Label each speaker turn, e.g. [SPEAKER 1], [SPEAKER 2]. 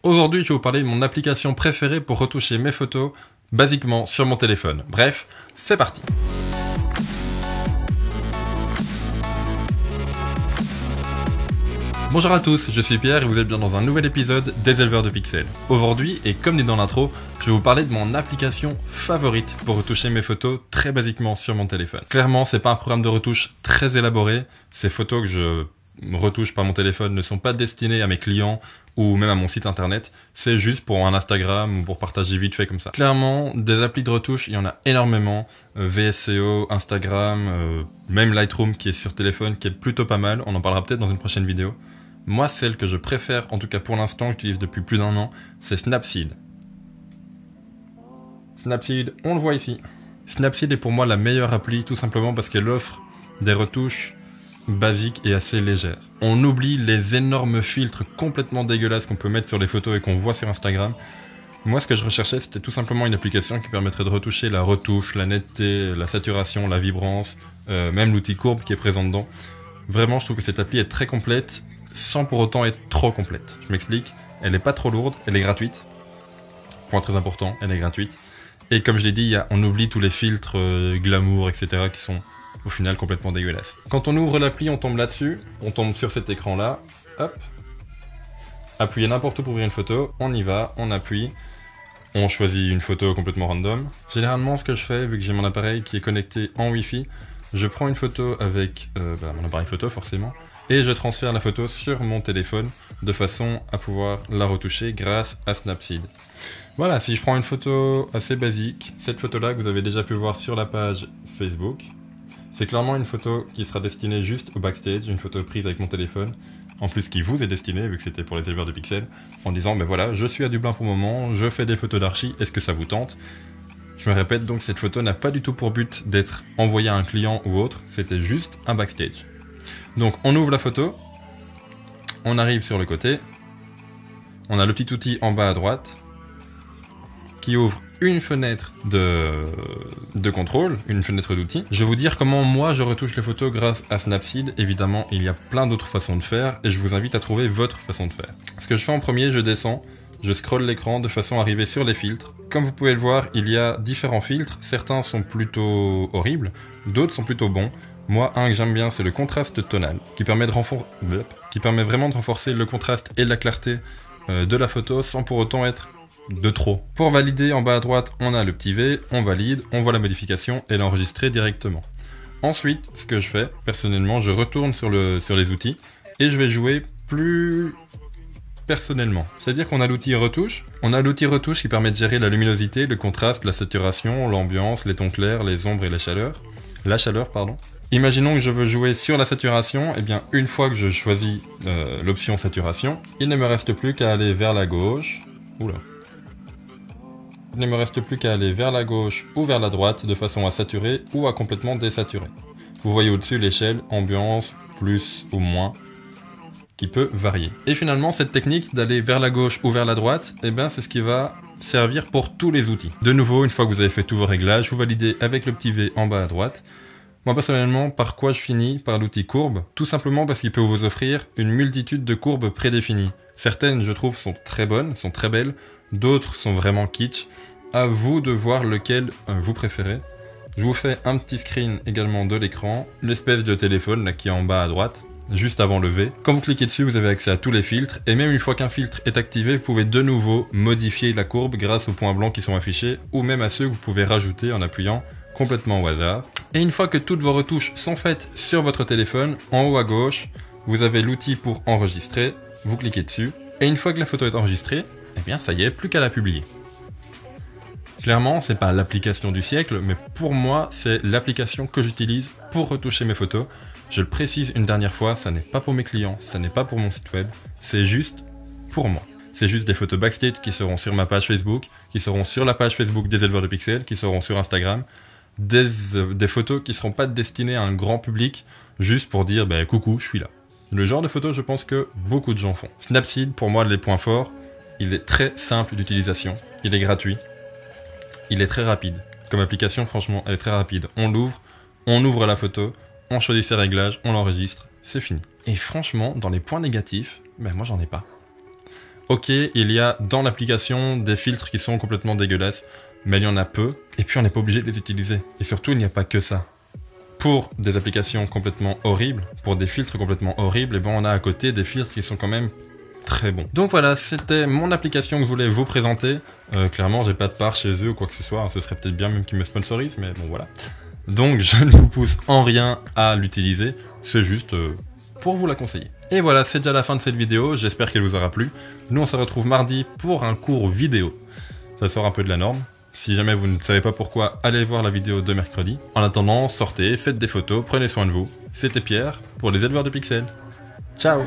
[SPEAKER 1] Aujourd'hui, je vais vous parler de mon application préférée pour retoucher mes photos, basiquement sur mon téléphone. Bref, c'est parti. Bonjour à tous, je suis Pierre et vous êtes bien dans un nouvel épisode des éleveurs de pixels. Aujourd'hui, et comme dit dans l'intro, je vais vous parler de mon application favorite pour retoucher mes photos très basiquement sur mon téléphone. Clairement, c'est pas un programme de retouche très élaboré, ces photos que je retouche par mon téléphone ne sont pas destinées à mes clients ou même à mon site internet, c'est juste pour un Instagram ou pour partager vite fait comme ça. Clairement, des applis de retouche, il y en a énormément, VSCO, Instagram, même Lightroom qui est sur téléphone, qui est plutôt pas mal, on en parlera peut-être dans une prochaine vidéo. Moi, celle que je préfère, en tout cas pour l'instant, que j'utilise depuis plus d'1 an, c'est Snapseed. Snapseed, on le voit ici. Snapseed est pour moi la meilleure appli, tout simplement parce qu'elle offre des retouches basiques et assez légères. On oublie les énormes filtres complètement dégueulasses qu'on peut mettre sur les photos et qu'on voit sur Instagram. Moi, ce que je recherchais, c'était tout simplement une application qui permettrait de retoucher la retouche, la netteté, la saturation, la vibrance, même l'outil courbe qui est présent dedans. Vraiment, je trouve que cette appli est très complète, sans pour autant être trop complète. Je m'explique, elle n'est pas trop lourde, elle est gratuite. Point très important, elle est gratuite. Et comme je l'ai dit, on oublie tous les filtres glamour, etc. qui sont au final complètement dégueulasses. Quand on ouvre l'appli, on tombe là-dessus, on tombe sur cet écran-là, hop. Appuyez n'importe où pour ouvrir une photo, on y va, on appuie, on choisit une photo complètement random. Généralement, ce que je fais, vu que j'ai mon appareil qui est connecté en Wi-Fi, je prends une photo avec mon appareil photo forcément, et je transfère la photo sur mon téléphone de façon à pouvoir la retoucher grâce à Snapseed. Voilà, si je prends une photo assez basique, cette photo-là que vous avez déjà pu voir sur la page Facebook, c'est clairement une photo qui sera destinée juste au backstage, une photo prise avec mon téléphone, en plus qui vous est destinée, vu que c'était pour les éleveurs de pixels, en disant, ben voilà, je suis à Dublin pour le moment, je fais des photos d'archi, est-ce que ça vous tente ? Je me répète donc, cette photo n'a pas du tout pour but d'être envoyée à un client ou autre, c'était juste un backstage. Donc on ouvre la photo, on arrive sur le côté, on a le petit outil en bas à droite, qui ouvre une fenêtre de contrôle, une fenêtre d'outils. Je vais vous dire comment moi je retouche les photos grâce à Snapseed. Évidemment, il y a plein d'autres façons de faire et je vous invite à trouver votre façon de faire. Ce que je fais en premier, je descends, je scrolle l'écran de façon à arriver sur les filtres. Comme vous pouvez le voir, il y a différents filtres. Certains sont plutôt horribles, d'autres sont plutôt bons. Moi, un que j'aime bien, c'est le contraste tonal, qui permet vraiment de renforcer le contraste et la clarté de la photo sans pour autant être de trop. Pour valider, en bas à droite, on a le petit V, on valide, on voit la modification et l'enregistrer directement. Ensuite, ce que je fais, personnellement, je retourne sur les outils et je vais jouer plus personnellement. C'est-à-dire qu'on a l'outil retouche. On a l'outil retouche qui permet de gérer la luminosité, le contraste, la saturation, l'ambiance, les tons clairs, les ombres et la chaleur. Imaginons que je veux jouer sur la saturation, et bien une fois que je choisis l'option saturation, il ne me reste plus qu'à aller vers la gauche. Il ne me reste plus qu'à aller vers la gauche ou vers la droite de façon à saturer ou à complètement désaturer. Vous voyez au-dessus l'échelle, ambiance, plus ou moins, qui peut varier. Et finalement, cette technique d'aller vers la gauche ou vers la droite, eh ben, c'est ce qui va servir pour tous les outils. De nouveau, une fois que vous avez fait tous vos réglages, vous validez avec le petit V en bas à droite. Moi personnellement, par quoi je finis? Par l'outil courbe, tout simplement parce qu'il peut vous offrir une multitude de courbes prédéfinies. Certaines, je trouve, sont très bonnes, sont très belles, d'autres sont vraiment kitsch. À vous de voir lequel vous préférez. Je vous fais un petit screen également de l'écran, l'espèce de téléphone là qui est en bas à droite, juste avant le V. Quand vous cliquez dessus, vous avez accès à tous les filtres, et même une fois qu'un filtre est activé, vous pouvez de nouveau modifier la courbe grâce aux points blancs qui sont affichés, ou même à ceux que vous pouvez rajouter en appuyant complètement au hasard. Et une fois que toutes vos retouches sont faites sur votre téléphone, en haut à gauche, vous avez l'outil pour enregistrer, vous cliquez dessus, et une fois que la photo est enregistrée, eh bien ça y est, plus qu'à la publier. Clairement, c'est pas l'application du siècle, mais pour moi, c'est l'application que j'utilise pour retoucher mes photos. Je le précise une dernière fois, ça n'est pas pour mes clients, ça n'est pas pour mon site web, c'est juste pour moi. C'est juste des photos backstage qui seront sur ma page Facebook, qui seront sur la page Facebook des éleveurs de pixels, qui seront sur Instagram. Des photos qui ne seront pas destinées à un grand public, juste pour dire bah, coucou, je suis là. Le genre de photos, je pense que beaucoup de gens font. Snapseed, pour moi, les points forts, il est très simple d'utilisation, il est gratuit, il est très rapide. Comme application, franchement, elle est très rapide. On l'ouvre, on ouvre la photo, on choisit ses réglages, on l'enregistre, c'est fini. Et franchement, dans les points négatifs, ben moi j'en ai pas. Ok, il y a dans l'application des filtres qui sont complètement dégueulasses, mais il y en a peu, et puis on n'est pas obligé de les utiliser. Et surtout, il n'y a pas que ça. Pour des applications complètement horribles, pour des filtres complètement horribles, et ben on a à côté des filtres qui sont quand même très bons. Donc voilà, c'était mon application que je voulais vous présenter. Clairement, j'ai pas de part chez eux ou quoi que ce soit, ce serait peut-être bien même qu'ils me sponsorisent, mais bon voilà. Donc je ne vous pousse en rien à l'utiliser, c'est juste pour vous la conseiller. Et voilà, c'est déjà la fin de cette vidéo, j'espère qu'elle vous aura plu. Nous on se retrouve mardi pour un cours vidéo. Ça sort un peu de la norme. Si jamais vous ne savez pas pourquoi, allez voir la vidéo de mercredi. En attendant, sortez, faites des photos, prenez soin de vous. C'était Pierre pour les éleveurs de pixels. Ciao!